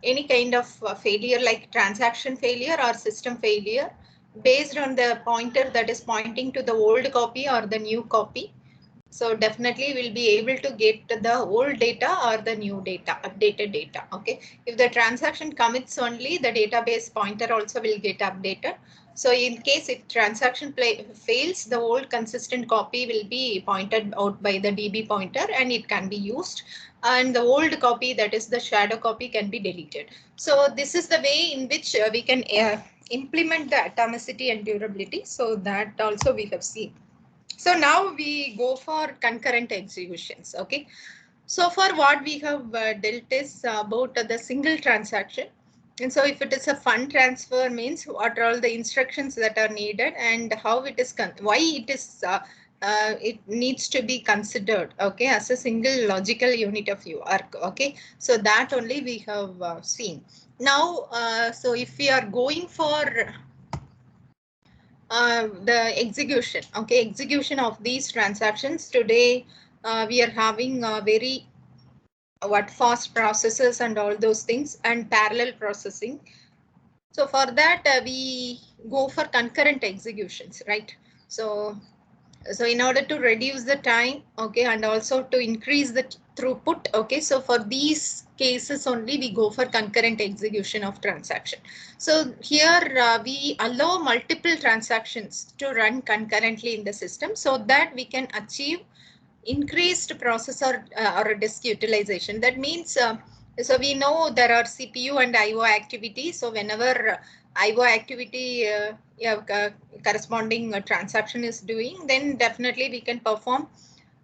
any kind of failure like transaction failure or system failure based on the pointer that is pointing to the old copy or the new copy. So definitely we'll be able to get the old data or the new data, updated data. Okay. If the transaction commits only, the database pointer also will get updated. So in case if transaction fails, the old consistent copy will be pointed out by the DB pointer and it can be used. And the old copy, that is the shadow copy, can be deleted. So this is the way in which we can implement the atomicity and durability. So that also we have seen. So now we go for concurrent executions. Okay. So for what we have dealt is about the single transaction. And so if it is a fund transfer means what are all the instructions that are needed and how it is, why it is, it needs to be considered, okay, as a single logical unit of work. Okay. So that only we have seen. Now, so if we are going for the execution, okay, execution of these transactions today, we are having very fast processes and all those things and parallel processing. So for that we go for concurrent executions, right? So in order to reduce the time, okay, and also to increase the throughput, okay, so for these cases only we go for concurrent execution of transaction. So here we allow multiple transactions to run concurrently in the system so that we can achieve increased processor or disk utilization. That means so we know there are CPU and IO activity. So whenever IO activity corresponding transaction is doing, then definitely we can perform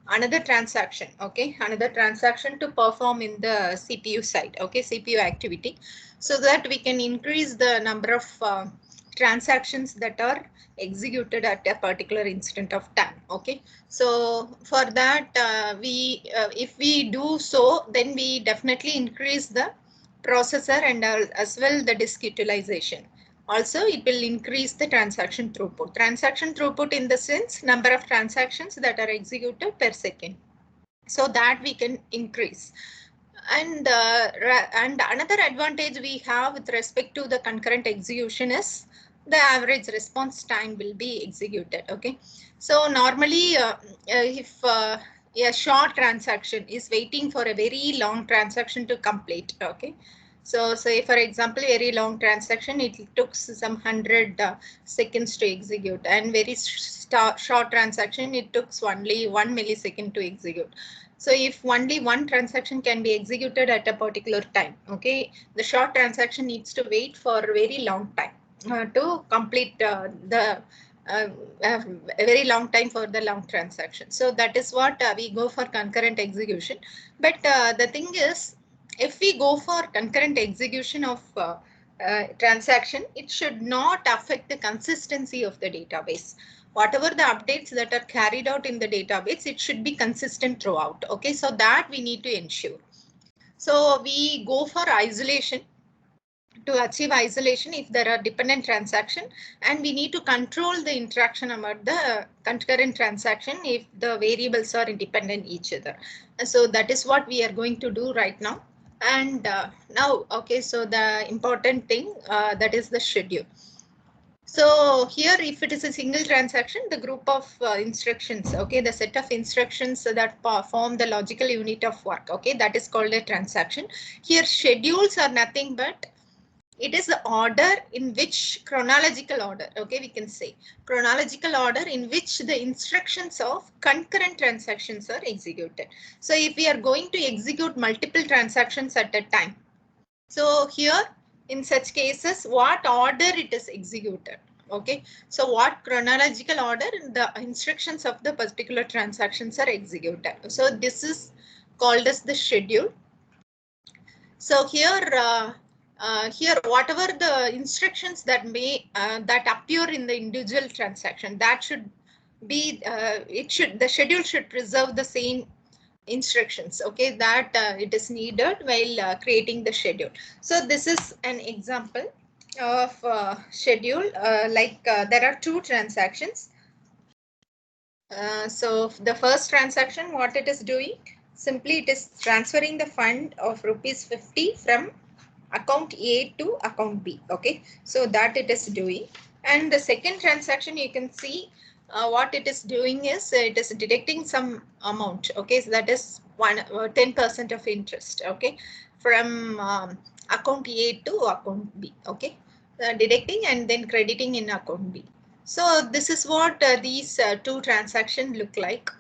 another transaction. Okay, another transaction to perform in the CPU side. Okay, CPU activity, so that we can increase the number of transactions that are executed at a particular instant of time. Okay, so for that if we do so, then we definitely increase the processor and as well the disk utilization. Also, it will increase the transaction throughput. Transaction throughput in the sense number of transactions that are executed per second. So that we can increase. And another advantage we have with respect to the concurrent execution is the average response time will be executed. Okay, so normally if a short transaction is waiting for a very long transaction to complete, okay, so say for example very long transaction, it took some 100 seconds to execute, and very short transaction it took only 1 millisecond to execute. So if only one transaction can be executed at a particular time, okay, the short transaction needs to wait for a very long time to complete a very long time for the long transaction. So that is what we go for concurrent execution. But the thing is, if we go for concurrent execution of transaction, it should not affect the consistency of the database. Whatever the updates that are carried out in the database, it should be consistent throughout. Okay, so that we need to ensure. So we go for isolation to achieve isolation if there are dependent transaction, and we need to control the interaction among the concurrent transaction if the variables are independent each other. So that is what we are going to do right now. And now, okay, so the important thing that is the schedule. So here, if it is a single transaction, the group of instructions, okay, the set of instructions that form the logical unit of work, okay, that is called a transaction. Here, schedules are nothing but it is the order in which chronological order, okay, we can say chronological order in which the instructions of concurrent transactions are executed. So if we are going to execute multiple transactions at a time, so here in such cases, what order it is executed? Okay, so what chronological order the instructions of the particular transactions are executed. So this is called as the schedule. So here, here whatever the instructions that that appear in the individual transaction, that should be the schedule should preserve the same instructions, okay, that it is needed while creating the schedule. So this is an example of schedule, there are two transactions. So the first transaction, what it is doing, simply it is transferring the fund of rupees 50 from account A to account B. Okay, so that it is doing. And the second transaction, you can see what it is doing is it is deducting some amount. Okay, so that is 10% of interest. Okay, from account A to account B. Okay, deducting and then crediting in account B. So this is what these two transactions look like.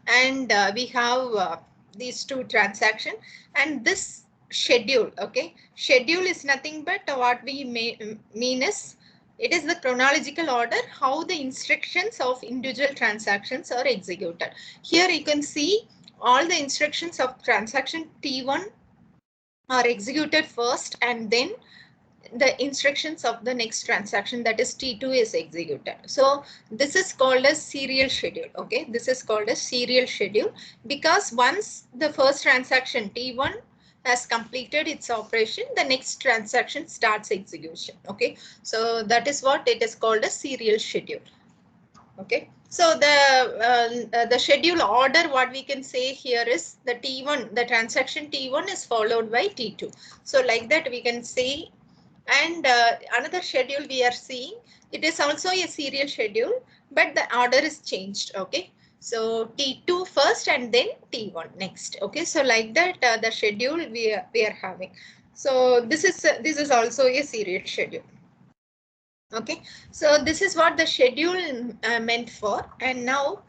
And we have these two transactions and this schedule. Okay, schedule is nothing but what we mean is it is the chronological order how the instructions of individual transactions are executed. Here you can see all the instructions of transaction T1 are executed first and then the instructions of the next transaction, that is T2, is executed. So this is called as serial schedule. Okay, this is called as serial schedule because once the first transaction T1 has completed its operation, the next transaction starts execution. Okay, so that is what it is called as serial schedule. Okay, so the schedule order, what we can say here is the T1, the transaction T1 is followed by T2. So like that we can say. And another schedule we are seeing, it is also a serial schedule, but the order is changed. Okay, so T2 first and then T1 next. Okay, so like that the schedule we are having. So this is also a serial schedule. Okay, so this is what the schedule meant for. And now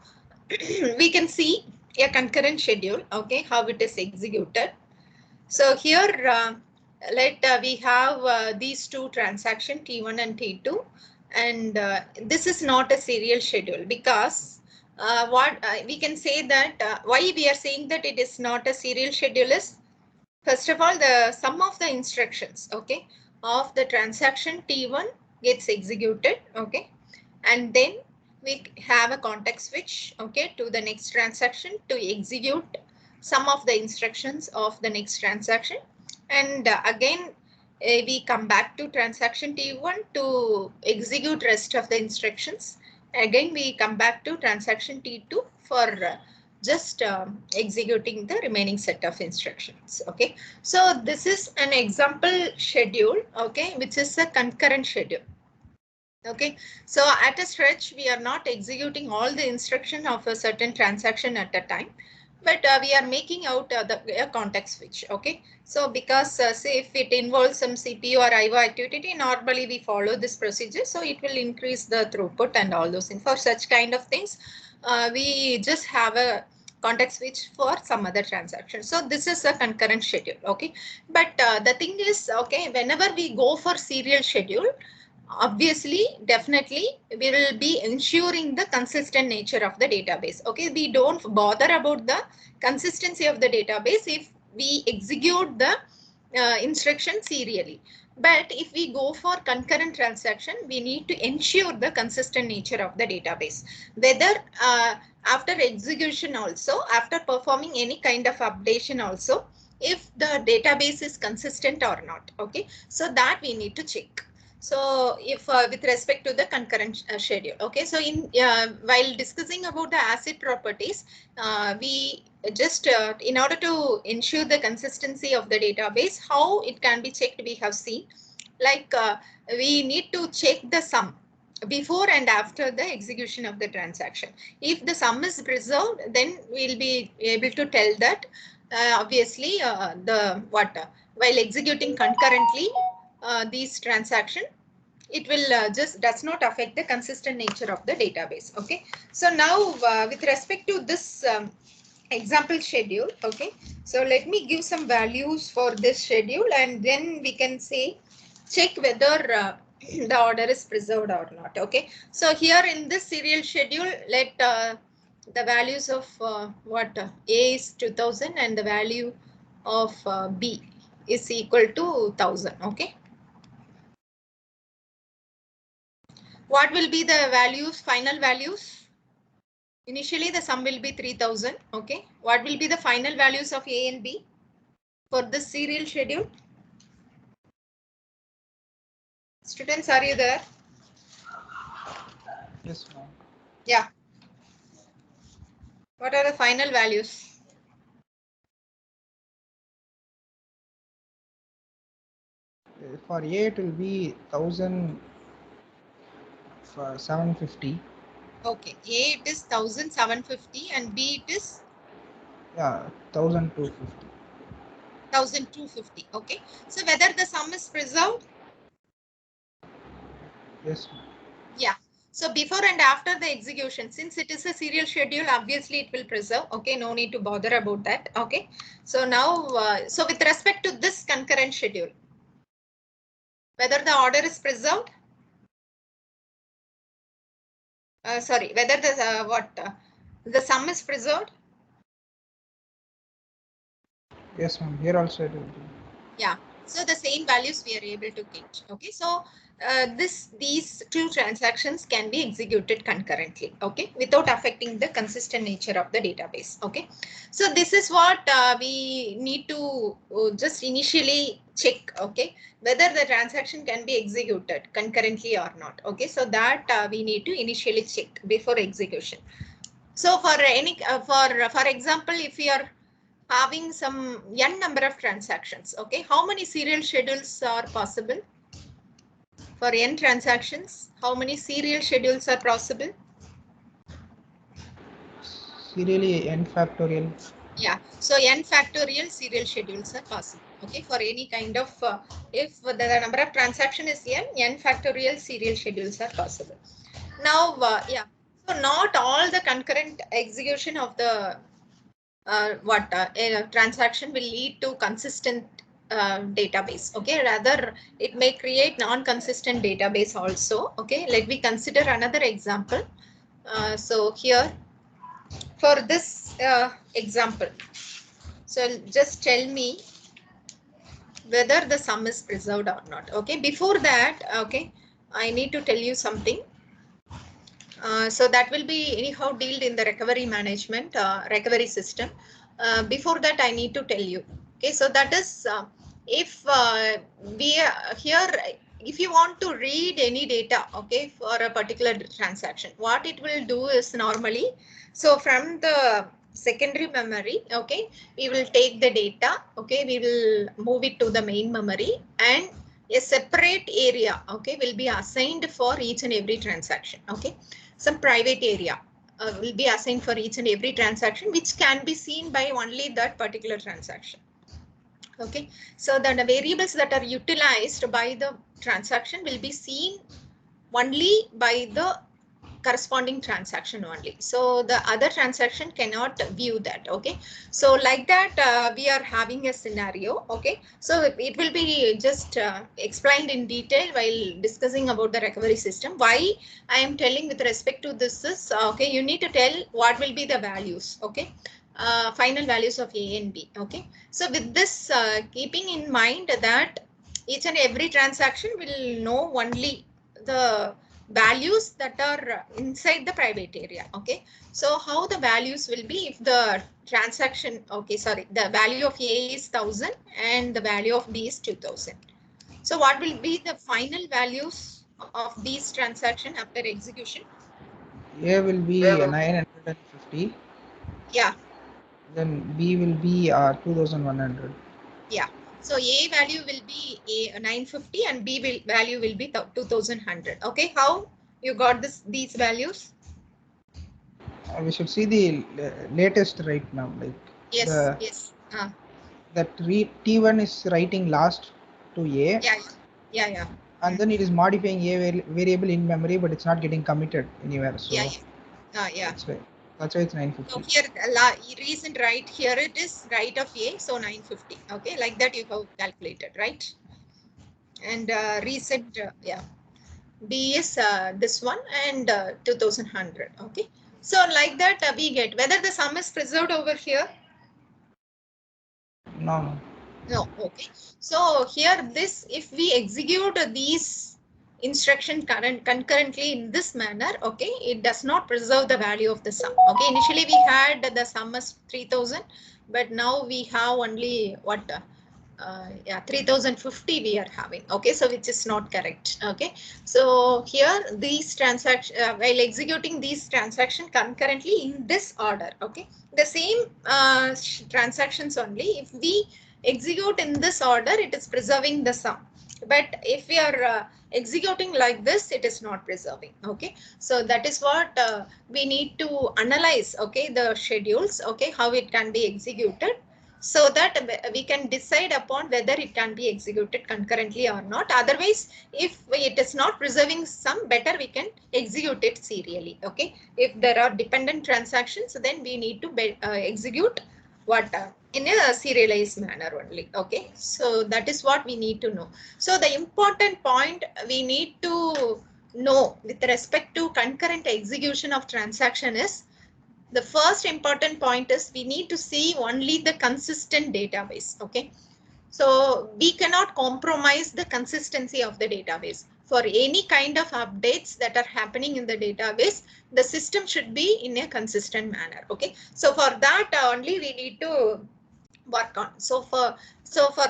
we can see a concurrent schedule. Okay, how it is executed. So here we have these two transactions T1 and T2, and this is not a serial schedule because what we can say that why we are saying that it is not a serial schedule is, first of all, the sum of the instructions, okay, of the transaction T1 gets executed. Okay, and then we have a context switch, okay, to the next transaction to execute some of the instructions of the next transaction. And again, we come back to transaction T1 to execute rest of the instructions. Again, we come back to transaction T2 for just executing the remaining set of instructions. Okay, so this is an example schedule, okay, which is a concurrent schedule. Okay, so at a stretch, we are not executing all the instruction of a certain transaction at a time, but we are making out the context switch. Okay, so because say if it involves some CPU or IO activity, normally we follow this procedure, so it will increase the throughput and all those things. For such kind of things, we just have a context switch for some other transaction. So this is a concurrent schedule. Okay, but the thing is, okay, whenever we go for serial schedule, obviously, definitely, we will be ensuring the consistent nature of the database. Okay, we don't bother about the consistency of the database if we execute the instruction serially. But if we go for concurrent transaction, we need to ensure the consistent nature of the database. Whether after execution also, after performing any kind of updation also, if the database is consistent or not. Okay, so that we need to check. So if with respect to the concurrent schedule. Okay, so in while discussing about the ACID properties, we just in order to ensure the consistency of the database, how it can be checked, we have seen, like we need to check the sum before and after the execution of the transaction. If the sum is preserved, then we'll be able to tell that obviously while executing concurrently these transaction, it will just does not affect the consistent nature of the database. Okay, so now with respect to this example schedule, okay, so let me give some values for this schedule and then we can say check whether the order is preserved or not. Okay, so here in this serial schedule, let the values of A is 2000 and the value of B is equal to 1000. Okay, what will be the values, final values? Initially, the sum will be 3000. Okay, what will be the final values of A and B for this serial schedule? Students, are you there? Yes, ma'am. Yeah. What are the final values? For A it will be 1750. Okay, A it is 1750 and B it is Yeah, 1250. 1250. Okay, so whether the sum is preserved? Yes. Yeah. So before and after the execution, since it is a serial schedule, obviously it will preserve. Okay, no need to bother about that. Okay. So now, so with respect to this concurrent schedule, whether the order is preserved, sorry, whether the sum is preserved. Yes, ma'am. Here also it will be. Yeah. So the same values we are able to get. Okay. So these two transactions can be executed concurrently. Okay. Without affecting the consistent nature of the database. Okay. So this is what we need to just initially check. Okay. Whether the transaction can be executed concurrently or not. Okay. So that we need to initially check before execution. So for any for example, if we are having some n number of transactions, okay, how many serial schedules are possible? For n transactions, how many serial schedules are possible? Serially n factorial. Yeah, so n factorial serial schedules are possible. Okay, for any kind of if the number of transaction is n factorial serial schedules are possible. Now, yeah, so not all the concurrent execution of the a transaction will lead to consistent database. Okay, rather it may create non-consistent database also. Okay, let me consider another example. So here for this example, so just tell me whether the sum is preserved or not. Okay, before that, okay, I need to tell you something. So that will be anyhow dealt in the recovery management, recovery system. Before that, I need to tell you. Okay, so that is if we here, if you want to read any data, okay, for a particular transaction, what it will do is normally, so from the secondary memory, okay, we will take the data, okay, we will move it to the main memory, and a separate area, okay, will be assigned for each and every transaction. Okay, some private area will be assigned for each and every transaction, which can be seen by only that particular transaction. Okay, so the variables that are utilized by the transaction will be seen only by the corresponding transaction only. So the other transaction cannot view that. Okay, so like that we are having a scenario. Okay, so it will be just explained in detail while discussing about the recovery system. Why I am telling with respect to this is okay, you need to tell what will be the values. Okay, final values of A and B. Okay, so with this keeping in mind that each and every transaction will know only the values that are inside the private area. Okay, so how the values will be if the transaction, okay, sorry, the value of A is 1000 and the value of B is 2000. So what will be the final values of these transaction after execution? A will be 950. Yeah, Then B will be 2100. yeah. So A value will be a 950 and B value will be 2100. Okay, how you got these values? We should see the latest right now, like Yes, the yes. that T1 is writing last to A. Yeah, yeah, yeah. And then it is modifying a variable in memory, but it's not getting committed anywhere. Yeah, So yeah. that's why it's So 950. here, recent right here it is right of A, so 950. Okay, like that you have calculated, right? And recent, yeah, B is this one and 2100. Okay, so like that we get whether the sum is preserved over here. No. No, okay. So here this, if we execute these instruction concurrently in this manner, okay, it does not preserve the value of the sum. Okay, initially we had the sum as 3000, but now we have only what? Yeah, 3050 we are having. Okay, so which is not correct. Okay, so here these transaction while executing these transaction concurrently in this order. Okay, the same transactions only. If we execute in this order, it is preserving the sum. But if we are executing like this, it is not preserving. Okay, so that is what we need to analyze. Okay, the schedules, okay, how it can be executed, so that we can decide upon whether it can be executed concurrently or not. Otherwise, if it is not preserving some, better we can execute it serially. Okay, if there are dependent transactions, then we need to execute what in a serialized manner only. Okay, so that is what we need to know. So the important point we need to know with respect to concurrent execution of transaction is, the first important point is we need to see only the consistent database. Okay, so we cannot compromise the consistency of the database. For any kind of updates that are happening in the database, the system should be in a consistent manner. Okay, so for that only we need to work on. So for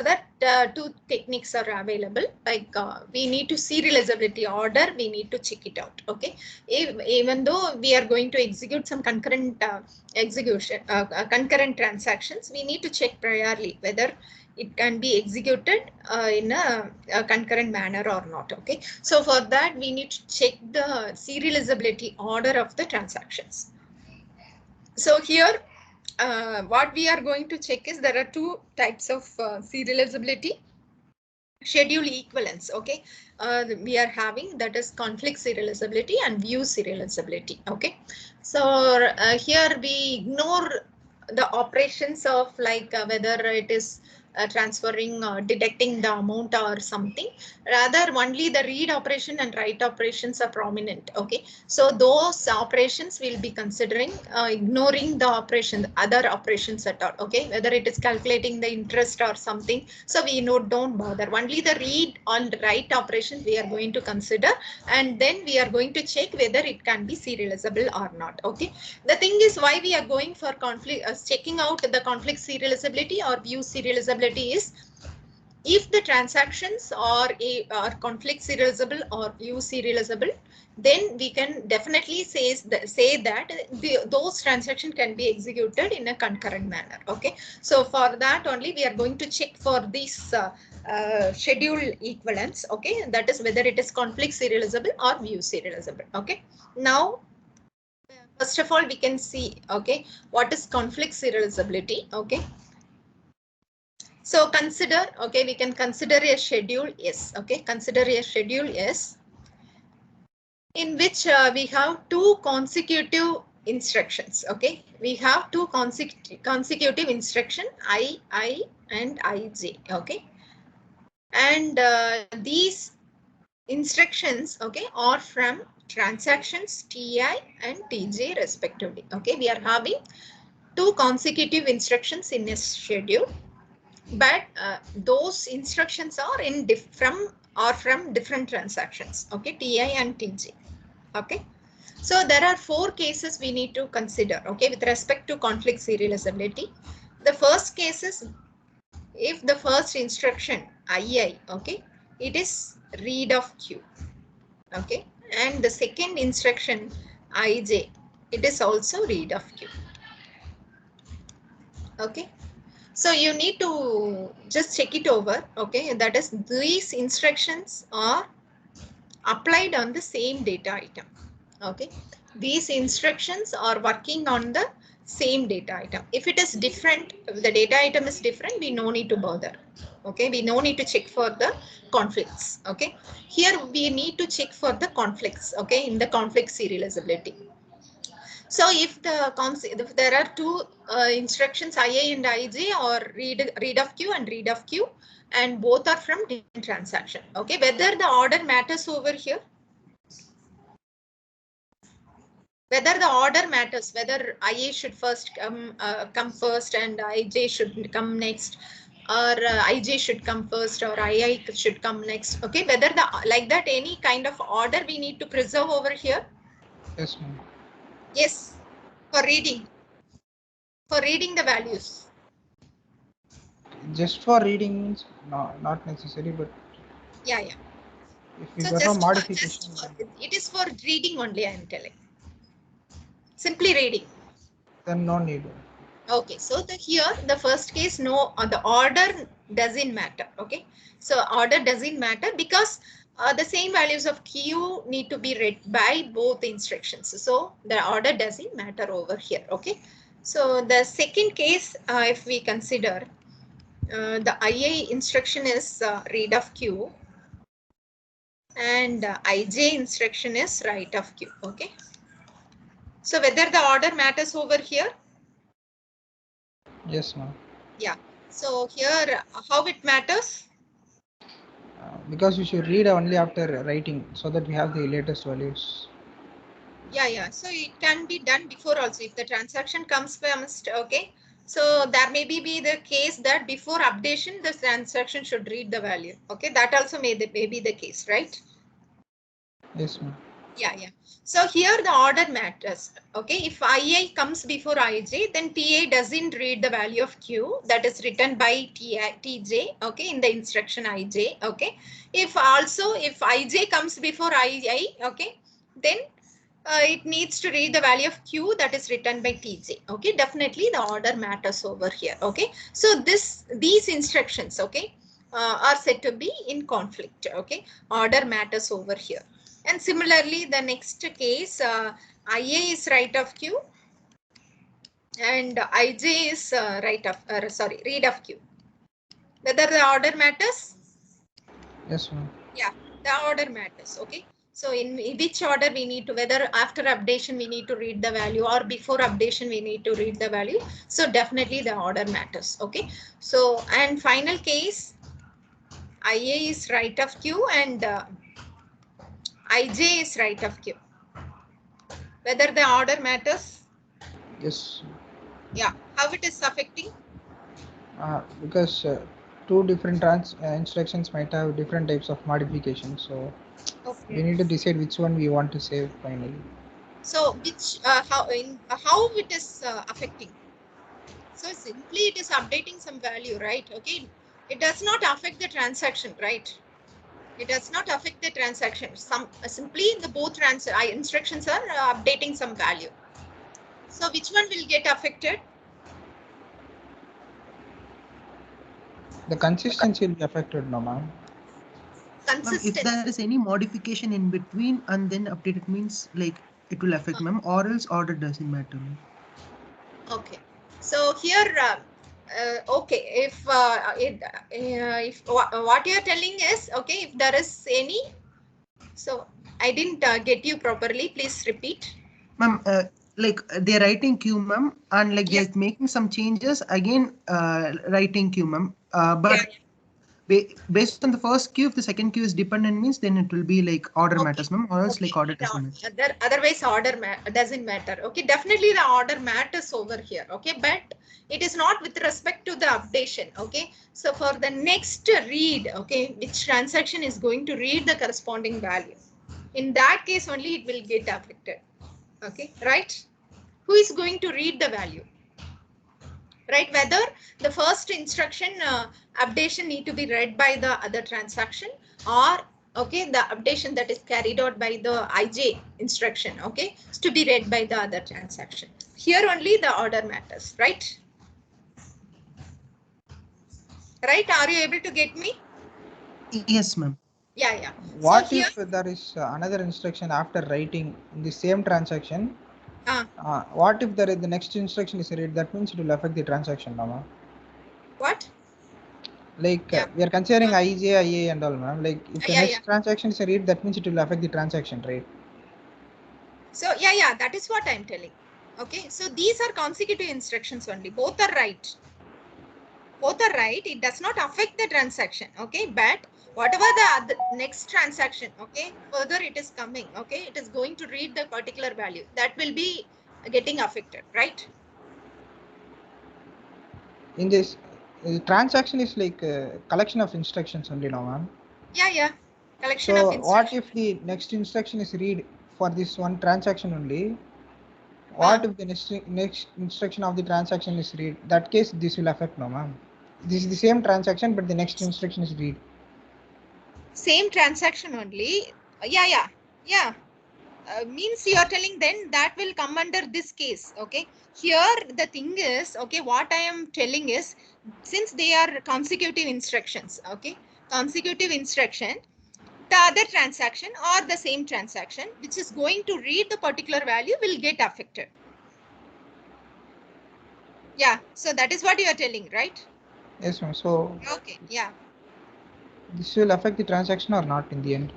that, two techniques are available. Like we need to serializability order, we need to check it out. Okay, even though we are going to execute some concurrent concurrent transactions, we need to check priorly whether it can be executed in a concurrent manner or not. Okay, so for that we need to check the serializability order of the transactions. So here what we are going to check is there are two types of serializability. Schedule equivalence. Okay, we are having, that is conflict serializability and view serializability. Okay, so here we ignore the operations of like whether it is transferring or deducting the amount or something. Rather, only the read operation and write operations are prominent. Okay, so those operations will be considering, ignoring the operation, other operations at all. Okay, whether it is calculating the interest or something, so we don't bother. Only the read and write operation we are going to consider, and then we are going to check whether it can be serializable or not. Okay, the thing is, why we are going for conflict, checking out the conflict serializability or view serializability is, if the transactions are conflict serializable or view serializable, then we can definitely say that those transactions can be executed in a concurrent manner. Okay, so for that only we are going to check for this schedule equivalence. Okay, that is whether it is conflict serializable or view serializable. Okay, now first of all we can see, okay, what is conflict serializability. Okay, so consider, okay, we can consider a schedule S. Okay, consider a schedule S in which we have two consecutive instructions. Okay, we have two consecutive instruction I, and IJ. Okay, and these instructions, okay, are from transactions TI and TJ respectively. Okay, we are having two consecutive instructions in a schedule, but those instructions are from different transactions. Okay, TI and TJ. Okay, so there are four cases we need to consider. Okay, with respect to conflict serializability, the first case is if the first instruction II, okay, it is read of Q. Okay, and the second instruction IJ, it is also read of Q. Okay, so you need to just check it over. Okay, that is, these instructions are applied on the same data item. Okay, these instructions are working on the same data item. If it is different, if the data item is different, we no need to bother. Okay, we no need to check for the conflicts. Okay, here we need to check for the conflicts. Okay, in the conflict serializability. So if there are two instructions IA and IJ, or read of Q and read of Q, and both are from different transaction. Okay, whether the order matters over here, whether the order matters, whether IA should first come first and IJ should come next, or IJ should come first or II should come next. Okay, whether the like that, any kind of order we need to preserve over here. Yes, ma'am. Yes, for reading the values. Just for reading means not necessary, but Yeah. if we So got a modification, it is for reading only, I am telling. Simply reading. then no need. Okay, so here the first case, no, the order doesn't matter. Okay, so order doesn't matter because the same values of Q need to be read by both instructions. So the order doesn't matter over here. Okay, so the second case, if we consider the IA instruction is read of Q and IJ instruction is write of Q. Okay, so whether the order matters over here. Yes, ma'am. Yeah. So here, how it matters? Because we should read only after writing so that we have the latest values. Yeah. So it can be done before also if the transaction comes first. Okay. So that maybe be the case that before updation, the transaction should read the value. Okay. That also may be the case, right? Yes, ma'am. Yeah. So here the order matters. Okay, if IA comes before IJ, then TA doesn't read the value of Q that is written by TJ. Okay, in the instruction IJ. Okay, if IJ comes before II, okay, then it needs to read the value of Q that is written by TJ. Okay, definitely the order matters over here. Okay, so these instructions, okay, are said to be in conflict. Okay, order matters over here. And similarly, the next case, IA is right of Q and IJ is read of Q. Whether the order matters? Yes, ma'am. Yeah, the order matters. Okay. So in which order we need to, whether after updation we need to read the value or before updation we need to read the value. So definitely the order matters. Okay. So, and final case, IA is right of Q and IJ is right of Q. Whether the order matters? Yes. Yeah, how it is affecting? Because two different instructions might have different types of modifications, so we need to decide which one we want to save finally. So which how it is affecting? So simply it is updating some value, right? Okay, it does not affect the transaction, right? It does not affect the transaction. Simply the both instructions are updating some value. So which one will get affected? The consistency will be affected, no, ma'am. Ma'am, if there is any modification in between and then updated means like it will affect, ma'am, or else order doesn't matter, ma'am. Okay, so here, okay, if what you are telling is, okay, if there is any, so I didn't get you properly. Please repeat. Ma'am, like they're writing Q, ma'am, and like Yeah. they're making some changes again, writing Q, ma'am. But based on the first Q, if the second Q is dependent means then it will be like order matters, ma'am, or else like order doesn't matter. Otherwise, order doesn't matter. Okay, definitely the order matters over here. Okay, but it is not with respect to the updation. Okay, so for the next read, okay, which transaction is going to read the corresponding value? In that case only it will get affected. Okay, right? Who is going to read the value? Right, whether the first instruction updation need to be read by the other transaction, or okay, the updation that is carried out by the IJ instruction, okay, is to be read by the other transaction. Here only the order matters, right? Right, are you able to get me? Yes, ma'am. Yeah. What if there is another instruction after writing in the same transaction? What if the next instruction is read? That means it will affect the transaction, ma'am. What? Like we are considering IJ, IA and all, ma'am. Like if the next transaction is read, that means it will affect the transaction, right? So yeah, that is what I'm telling. Okay, so these are consecutive instructions only. Both are right. Both are right. It does not affect the transaction. Okay, but whatever the next transaction, okay, further it is coming, okay, it is going to read the particular value that will be getting affected, right? In this transaction is like a collection of instructions only, no, ma'am. Yeah, collection so of instructions. What if the next instruction is read for this one transaction only? What if the next instruction of the transaction is read? That case this will affect, no, ma'am. This is the same transaction, but the next instruction is read. Same transaction only. Yeah. means you are telling then that will come under this case. Okay, here the thing is, okay, what I am telling is, since they are consecutive instructions, okay, consecutive instruction, the other transaction or the same transaction which is going to read the particular value will get affected. Yeah, so that is what you are telling, right? Yes, ma'am. So Okay, yeah. this will affect the transaction or not in the end?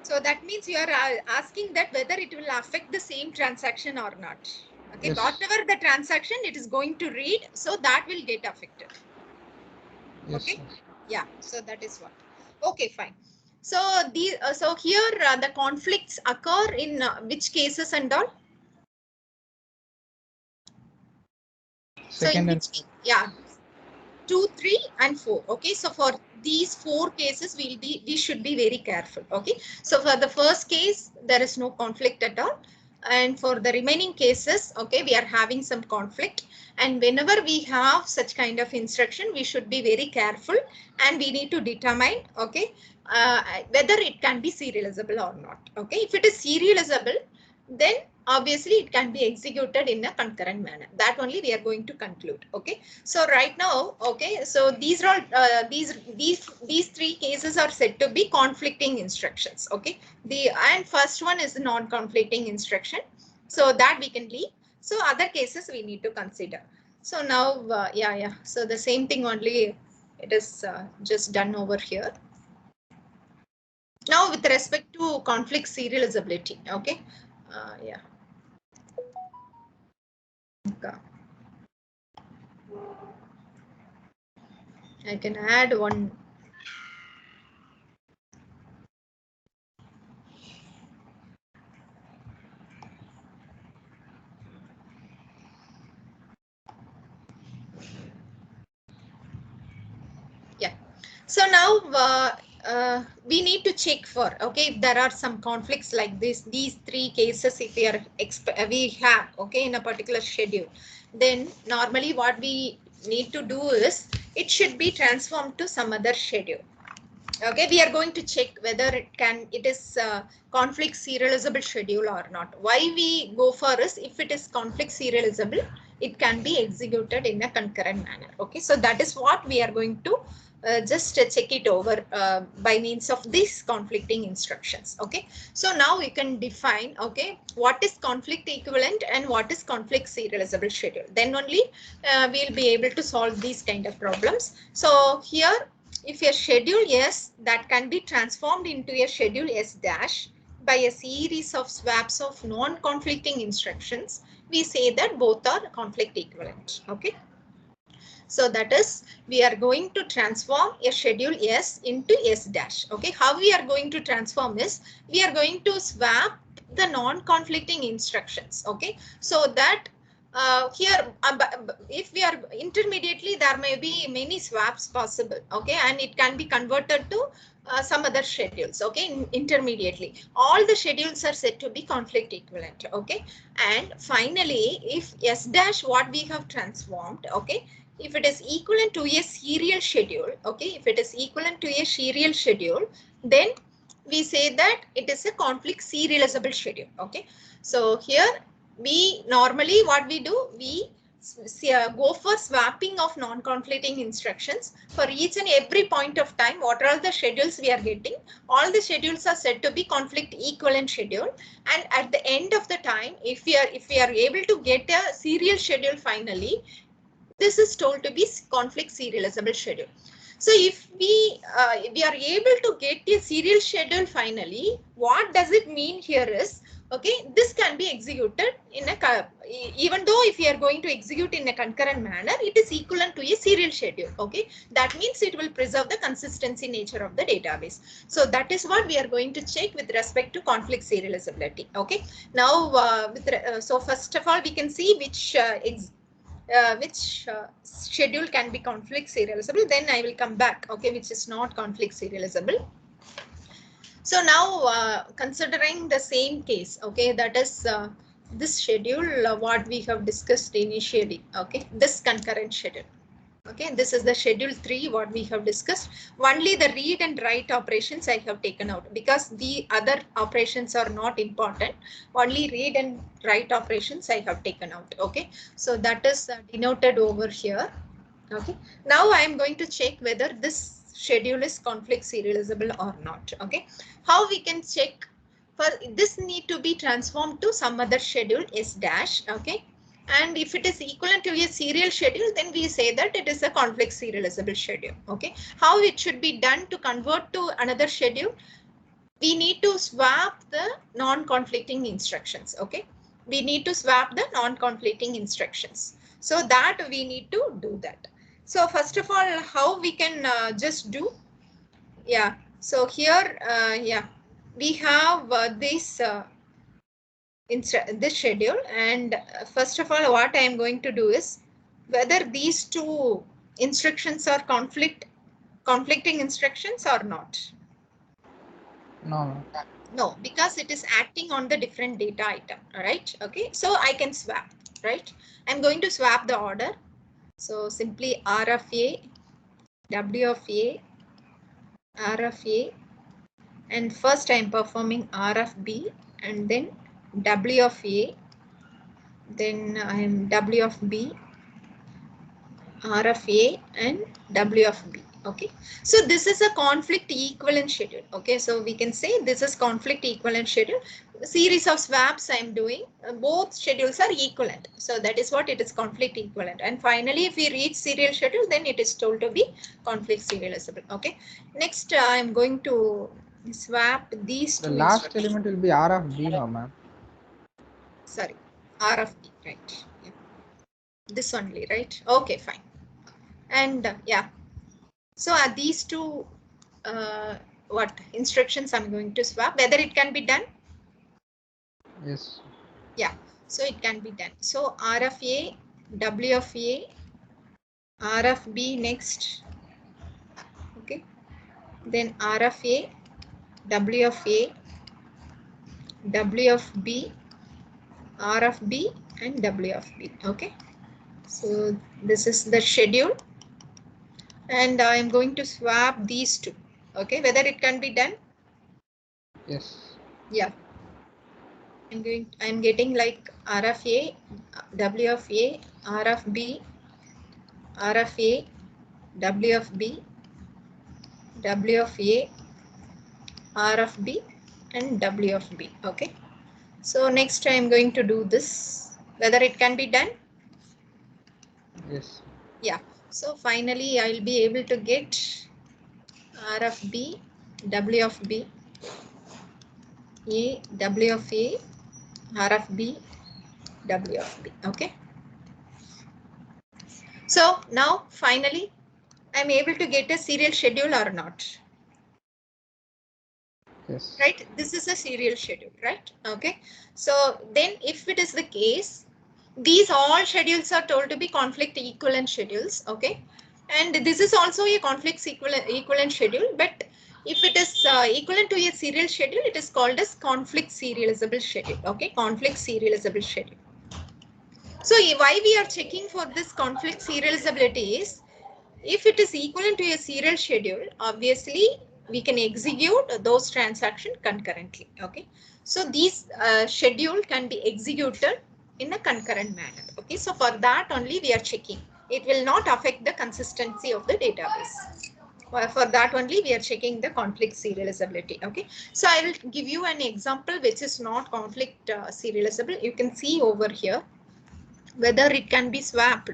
So that means you are asking that whether it will affect the same transaction or not. Okay, Yes. whatever the transaction it is going to read, so that will get affected. Yes. Okay. Yes. Yeah, so that is what. Okay, fine. So the so here the conflicts occur in which cases and all? So in Second and which, yeah, 2, 3 and 4. Okay, so for these 4 cases we should be very careful. Okay, so for the first case there is no conflict at all, and for the remaining cases, okay, we are having some conflict, and whenever we have such kind of instruction we should be very careful, and we need to determine, okay, whether it can be serializable or not. Okay, if it is serializable, then obviously it can be executed in a concurrent manner. That only we are going to conclude. Okay, so right now, okay, so these are all these 3 cases are said to be conflicting instructions. Okay, and first one is non-conflicting instruction, so that we can leave. So other cases we need to consider. So now yeah, so the same thing only, it is just done over here. Now with respect to conflict serializability, okay, yeah. Okay. I can add one. Yeah. So now we need to check for, okay, if there are some conflicts like this, these 3 cases, if we are we have, okay, in a particular schedule, then normally what we need to do is it should be transformed to some other schedule. Okay, we are going to check whether it is conflict serializable schedule or not. Why we go for is, if it is conflict serializable, it can be executed in a concurrent manner. Okay, so that is what we are going to just check it over by means of these conflicting instructions. Okay, so now we can define, okay, what is conflict equivalent and what is conflict serializable schedule. Then only we'll be able to solve these kind of problems. So here, if a schedule S that can be transformed into a schedule S dash by a series of swaps of non-conflicting instructions, we say that both are conflict equivalent. Okay. So that is, we are going to transform a schedule S into S dash. Okay. How we are going to transform is, we are going to swap the non-conflicting instructions. Okay. So that here, if we are intermediately, there may be many swaps possible. Okay. And it can be converted to some other schedules. Okay. Intermediately, all the schedules are said to be conflict equivalent. Okay. And finally, if S dash what we have transformed, okay, if it is equivalent to a serial schedule, okay, if it is equivalent to a serial schedule, then we say that it is a conflict serializable schedule. Okay, so here we normally what we do, we go for swapping of non-conflicting instructions for each and every point of time. What are the schedules we are getting? All the schedules are said to be conflict equivalent schedule, and at the end of the time, if we are able to get a serial schedule finally, this is told to be conflict serializable schedule. So if we are able to get a serial schedule finally, what does it mean here is, okay, this can be executed in a, even though if we are going to execute in a concurrent manner, it is equivalent to a serial schedule. Okay, that means it will preserve the consistency nature of the database. So that is what we are going to check with respect to conflict serializability. Okay, now so first of all we can see which schedule can be conflict serializable. Then I will come back, okay, which is not conflict serializable. So now considering the same case, okay, that is this schedule what we have discussed initially, okay, this concurrent schedule. Okay, this is the schedule 3 what we have discussed. Only the read and write operations I have taken out because the other operations are not important. Only read and write operations I have taken out. Okay, so that is denoted over here. Okay, now I am going to check whether this schedule is conflict serializable or not. Okay, how we can check? For this need to be transformed to some other schedule S dash. Okay, and if it is equivalent to a serial schedule, then we say that it is a conflict serializable schedule. Okay, how it should be done to convert to another schedule? We need to swap the non-conflicting instructions. Okay, we need to swap the non-conflicting instructions. So that we need to do that. So first of all, how we can just do? Yeah. So here, yeah, we have this schedule, and first of all what I am going to do is whether these two instructions are conflicting instructions or not. No. No, because it is acting on the different data item. All right. Okay, so I can swap, right? I'm going to swap the order. So simply R of A, W of A, R of A, and first I'm performing R of B, and then W of A, then I am W of B, R of A, and W of B. Okay, so this is a conflict equivalent schedule. Okay, so we can say this is conflict equivalent schedule. A series of swaps I am doing, both schedules are equivalent. So that is what it is, conflict equivalent. And finally, if we reach serial schedule, then it is told to be conflict serializable. Okay, next I am going to swap these The two last instructions. element will be R of B, no, ma'am. Sorry, R of B, right? Yeah. This only, right? Okay, fine. And yeah, so are these two what instructions I'm going to swap, whether it can be done? Yes. Yeah, so it can be done. So R of A, W of A, R of B next. Okay, then R of A, W of A, W of B, R of B, and W of B. Okay, so this is the schedule, and I am going to swap these two. Okay, whether it can be done? Yes. Yeah. I'm getting like R of A, W of A, R of B, R of A, W of B, W of A, R of B, and W of B. Okay. So next I'm going to do this, whether it can be done. Yes. Yeah. So finally I'll be able to get R of B, W of B, A, W of A, R of B, W of B. Okay. So now finally I'm able to get a serial schedule or not. Yes. Right, this is a serial schedule, right? Okay, so then if it is the case, these all schedules are told to be conflict equivalent schedules. Okay, and this is also a conflict equivalent schedule, but if it is equivalent to a serial schedule, it is called as conflict serializable schedule. Okay, conflict serializable schedule. So why we are checking for this conflict serializability is, if it is equivalent to a serial schedule, obviously we can execute those transactions concurrently. Okay, so these schedule can be executed in a concurrent manner. Okay, so for that only we are checking. It will not affect the consistency of the database. For that only we are checking the conflict serializability. Okay, so I will give you an example which is not conflict serializable. You can see over here whether it can be swapped.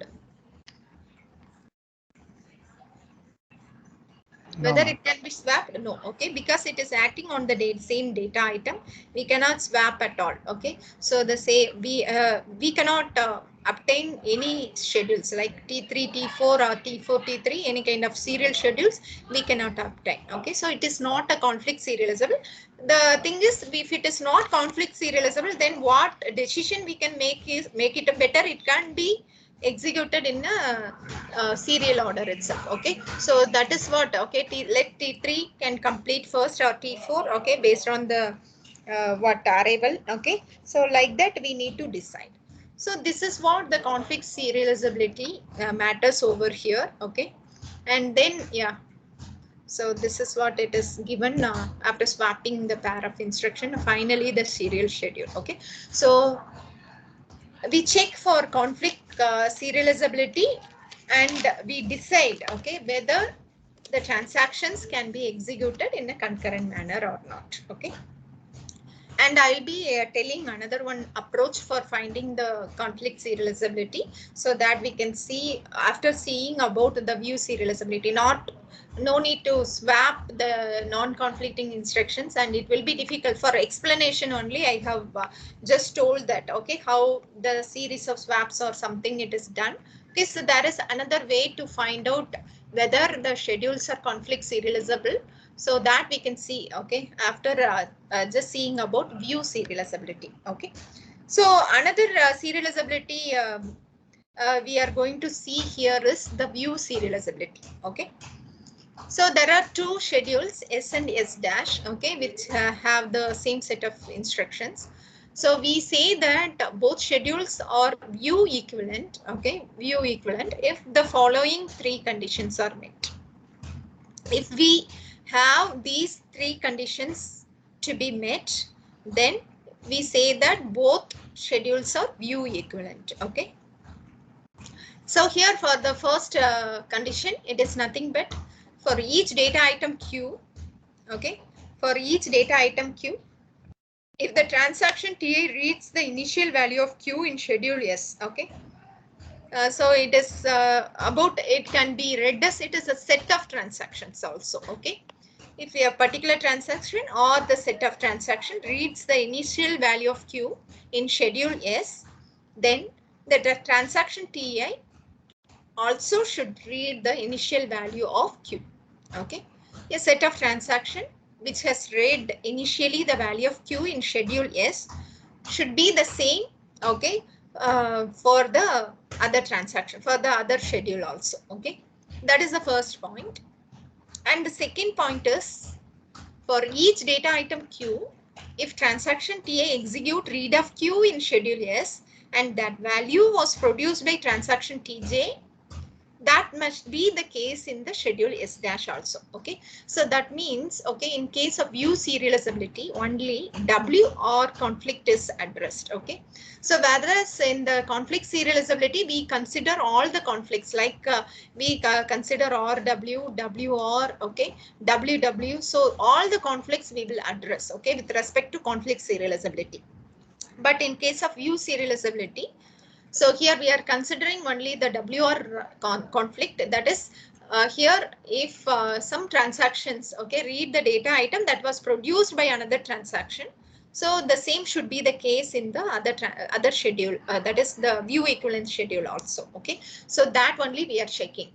No, Whether ma'am. it can be swapped? No. Okay, because it is acting on the same data item, we cannot swap at all. Okay, so the say we cannot obtain any schedules like T3, T4 or T4, T3, any kind of serial schedules we cannot obtain. Okay, so it is not a conflict serializable. The thing is, if it is not conflict serializable, then what decision we can make is make it better. It can be executed in a serial order itself. Okay, so that is what. Okay, let T3 can complete first or T4. Okay, based on the what arrival. Okay, so like that we need to decide. So this is what the conflict serializability matters over here. Okay. And then, yeah. So this is what it is given after swapping the pair of instruction. Finally, the serial schedule. Okay. So we check for conflict serializability and we decide, okay, whether the transactions can be executed in a concurrent manner or not. Okay. And I'll be telling another one approach for finding the conflict serializability, so that we can see after seeing about the view serializability. No need to swap the non-conflicting instructions, and it will be difficult for explanation only. I have just told that, okay, how the series of swaps or something it is done. Okay, so there is another way to find out whether the schedules are conflict serializable, so that we can see, okay, after just seeing about view serializability. Okay, so another serializability we are going to see here is the view serializability. Okay, so there are two schedules, S and S dash, okay, which have the same set of instructions. So we say that both schedules are view equivalent, okay, view equivalent if the following three conditions are met. If we have these three conditions to be met, then we say that both schedules are view equivalent. Okay. So here for the first condition, it is nothing but for each data item Q. Okay. For each data item Q, if the transaction TA reads the initial value of Q in schedule S. Okay. So it is about, it can be read as it is a set of transactions also. Okay. If a particular transaction or the set of transaction reads the initial value of Q in schedule S, then the transaction TI also should read the initial value of Q. Okay. A set of transaction which has read initially the value of Q in schedule S should be the same, okay, for the other transaction, for the other schedule also. Okay. That is the first point. And the second point is, for each data item Q, if transaction TA execute read of Q in schedule S and that value was produced by transaction TJ, that must be the case in the schedule S dash also. Okay. So that means, okay, in case of view serializability, only W or conflict is addressed. Okay. So whereas in the conflict serializability, we consider all the conflicts, like we consider RW, WR, okay, WW. So all the conflicts we will address, okay, with respect to conflict serializability. But in case of view serializability, so here we are considering only the WR conflict. That is, here if some transactions, okay, read the data item that was produced by another transaction, so the same should be the case in the other schedule, that is the view equivalent schedule also. Okay, so that only we are checking.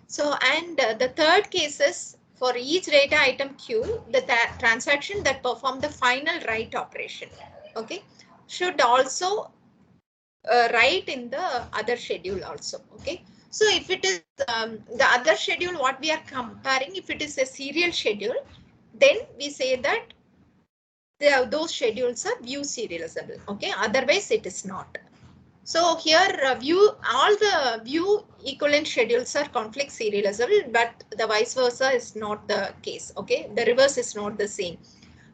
So, and the third case is, for each data item Q, the transaction that performed the final write operation, okay, should also write in the other schedule also. Okay, so if it is the other schedule what we are comparing, if it is a serial schedule, then we say that those schedules are view serializable. Okay, otherwise it is not. So here all the view equivalent schedules are conflict serializable, but the vice versa is not the case. Okay, the reverse is not the same.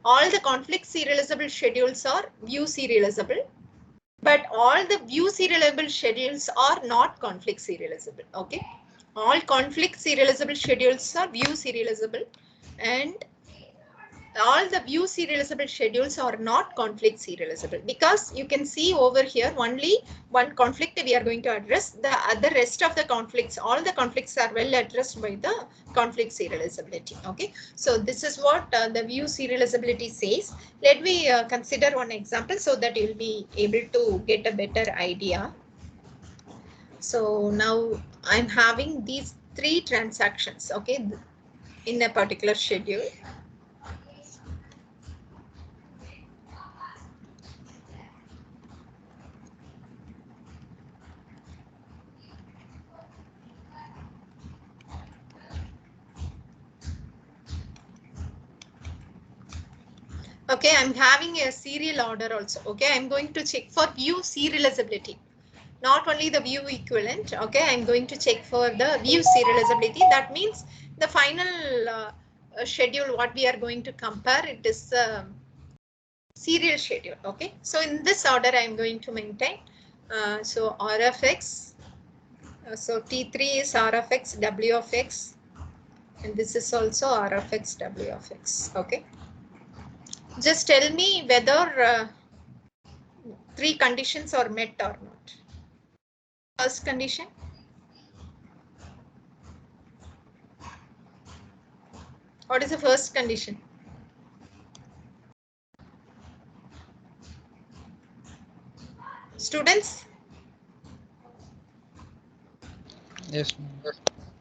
All the conflict serializable schedules are view serializable, but all the view serializable schedules are not conflict serializable. Okay, all conflict serializable schedules are view serializable, and all the view serializable schedules are not conflict serializable, because you can see over here only one conflict we are going to address. The other rest of the conflicts, all the conflicts are well addressed by the conflict serializability. Okay, so this is what the view serializability says. Let me consider one example so that you will be able to get a better idea. So now I'm having these three transactions, okay, in a particular schedule. Okay, I'm having a serial order also. Okay, I'm going to check for view serializability. not only the view equivalent. Okay, I'm going to check for the view serializability. That means the final schedule what we are going to compare, it is serial schedule. Okay, so in this order I'm going to maintain. So R of x, so T3 is R of x, W of x, and this is also R of x, W of x. Okay, just tell me whether three conditions are met or not. First condition. What is the first condition? Students? Yes, ma'am.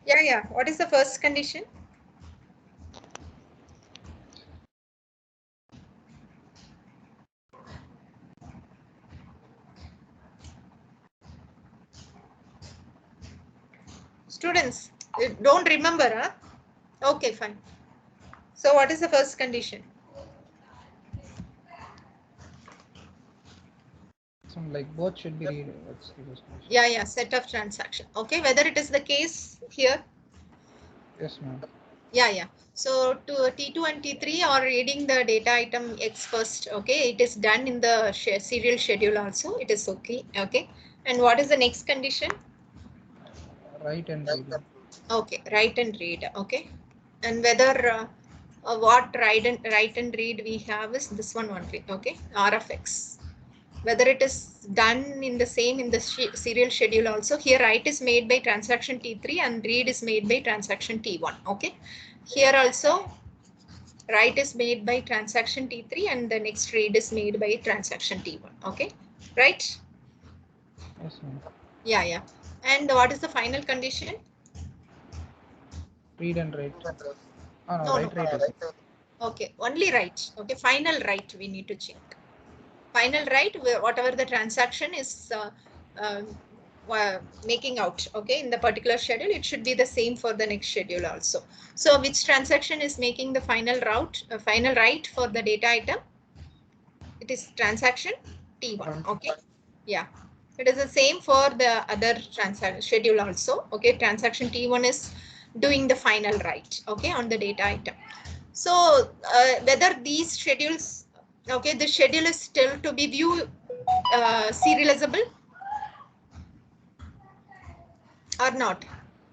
Yeah. What is the first condition? Students, don't remember, huh? Okay, fine. So what is the first condition? Some like both should be read. That's the first condition. Yeah, set of transaction. Okay, whether it is the case here. Yes, ma'am. Yeah. So to T2 and T3 are reading the data item X first. Okay, it is done in the serial schedule also. It is okay. Okay, and what is the next condition? Write and read. Okay, write and read. Okay, and whether what write and read we have is this one only. Okay, R of X. Whether it is done in the same in the serial schedule also. Here write is made by transaction T3 and read is made by transaction T1. Okay, here also write is made by transaction T3 and the next read is made by transaction T1. Okay, right? Yes, ma'am. Yeah. And what is the final condition? Read and write. Oh, no, No. write is it. Okay, only write. Okay, final write we need to check. Final write, whatever the transaction is making out, okay, in the particular schedule, it should be the same for the next schedule also. So which transaction is making the final write for the data item? It is transaction T1. Okay, yeah, it is the same for the other transaction schedule also. Okay, transaction T1 is doing the final write, okay, on the data item. So whether these schedules, okay, the schedule is still to be view serializable or not?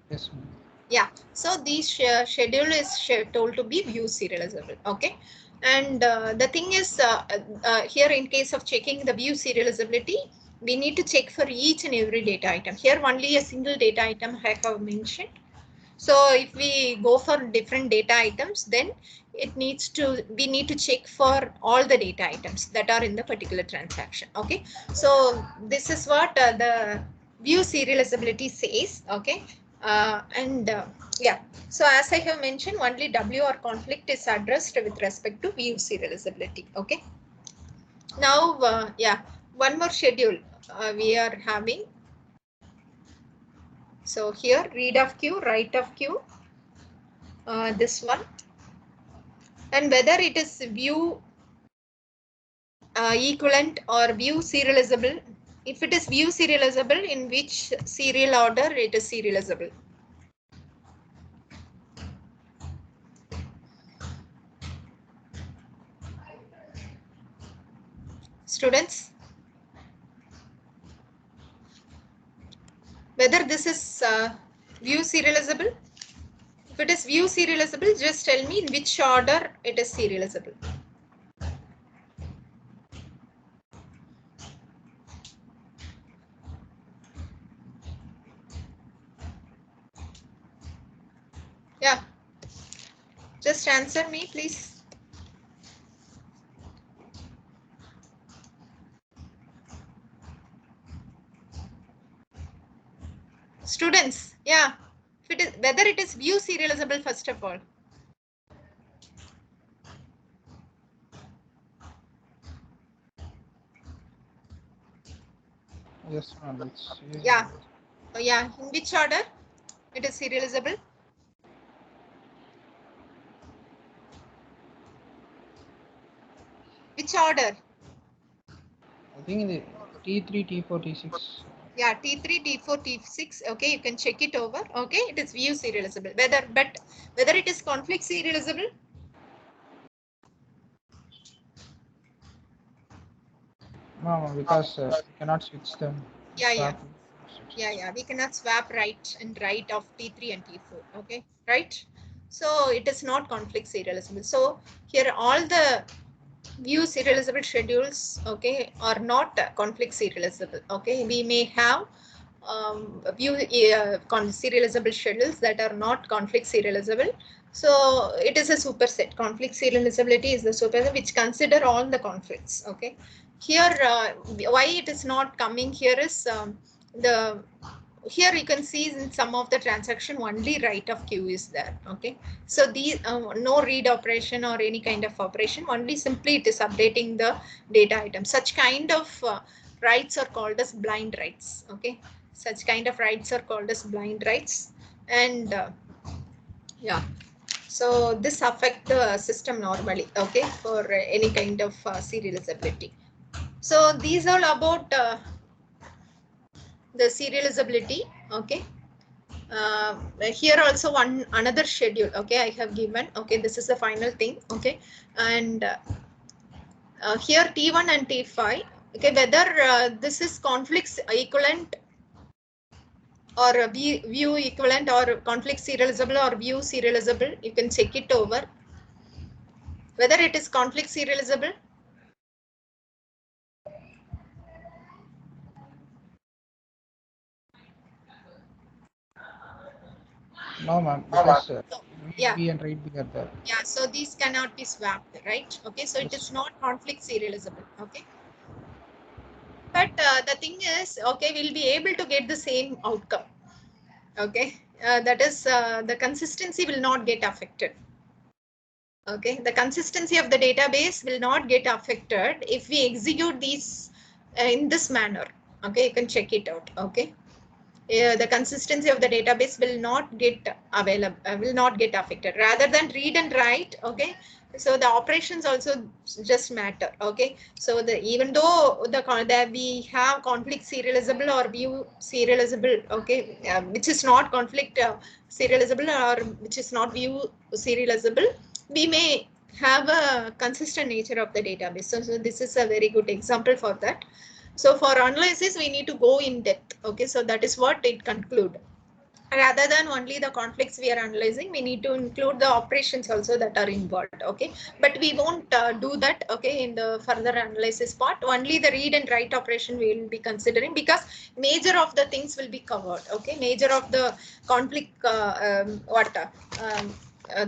Yes, ma'am. Yeah, so this schedule is told to be view serializable. Okay, and the thing is here in case of checking the view serializability, we need to check for each and every data item. Here only a single data item I have mentioned. So if we go for different data items, then we need to check for all the data items that are in the particular transaction. Okay, so this is what the view serializability says. Okay, yeah, so as I have mentioned, only W or conflict is addressed with respect to view serializability. Okay, now one more schedule we are having. So here read of Q, write of Q, this one, and whether it is view equivalent or view serializable. If it is view serializable, in which serial order it is serializable? Students, whether this is view serializable? If it is view serializable, just tell me in which order it is serializable. Yeah, just answer me, please. Students, yeah, if it is, whether it is view serializable first of all. Yes, ma'am. It's Yeah, in which order it is serializable? Which order? I think in the T3, T4, T6. Yeah, T3, T4, T6. Okay, you can check it over. Okay, it is view serializable. Whether it is conflict serializable. No, because we cannot switch them. Yeah, yeah. Swap. Yeah, we cannot swap right and right of T3 and T4. Okay, right. So it is not conflict serializable. So here all the view serializable schedules, okay, are not conflict serializable. Okay, we may have view serializable schedules that are not conflict serializable. So it is a superset. Conflict serializability is the superset which consider all the conflicts. Okay, here why it is not coming here is the here you can see in some of the transaction only write of queue is there. Okay, so these no read operation or any kind of operation, only simply it is updating the data item. Such kind of writes are called as blind writes. Okay, such kind of writes are called as blind writes. And yeah, so this affect the system normally. Okay, for any kind of serializability. So these all about the serializability. Okay, here also one another schedule. Okay, I have given. Okay, this is the final thing. Okay, and here T1 and T5. Okay, whether this is conflicts equivalent or view equivalent or conflict serializable or view serializable, you can check it over whether it is conflict serializable. No, ma'am, because Yeah. read B and write B are there. Yeah, so these cannot be swapped, right? Okay, so it Yes. is not conflict serializable. Okay, but the thing is, okay, we'll be able to get the same outcome. Okay, that is the consistency will not get affected. Okay, the consistency of the database will not get affected if we execute these in this manner. Okay, you can check it out. Okay, the consistency of the database will not get available, will not get affected rather than read and write. Okay, so the operations also just matter. Okay, so the even though the we have conflict serializable or view serializable. Okay, which is not conflict serializable or which is not view serializable, we may have a consistent nature of the database. So this is a very good example for that. So for analysis, we need to go in depth. Okay, so that is what it conclude. Rather than only the conflicts we are analyzing, we need to include the operations also that are involved. Okay, but we won't do that. Okay, in the further analysis part, only the read and write operation we will be considering because major of the things will be covered. Okay, major of the conflict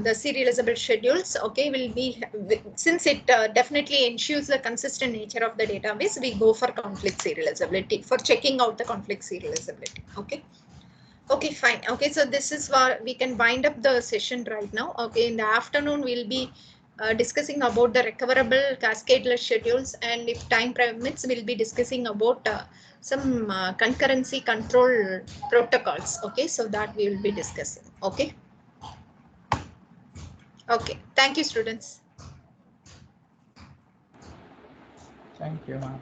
the serializable schedules, okay, will be, since it definitely ensures the consistent nature of the database, we go for conflict serializability for checking out the conflict serializability. Okay. Okay, fine. Okay, so this is what we can wind up the session right now. Okay, in the afternoon, we'll be discussing about the recoverable cascadeless schedules, and if time permits, we'll be discussing about some concurrency control protocols. Okay, so that we will be discussing. Okay. Okay, thank you, students. Thank you, ma'am.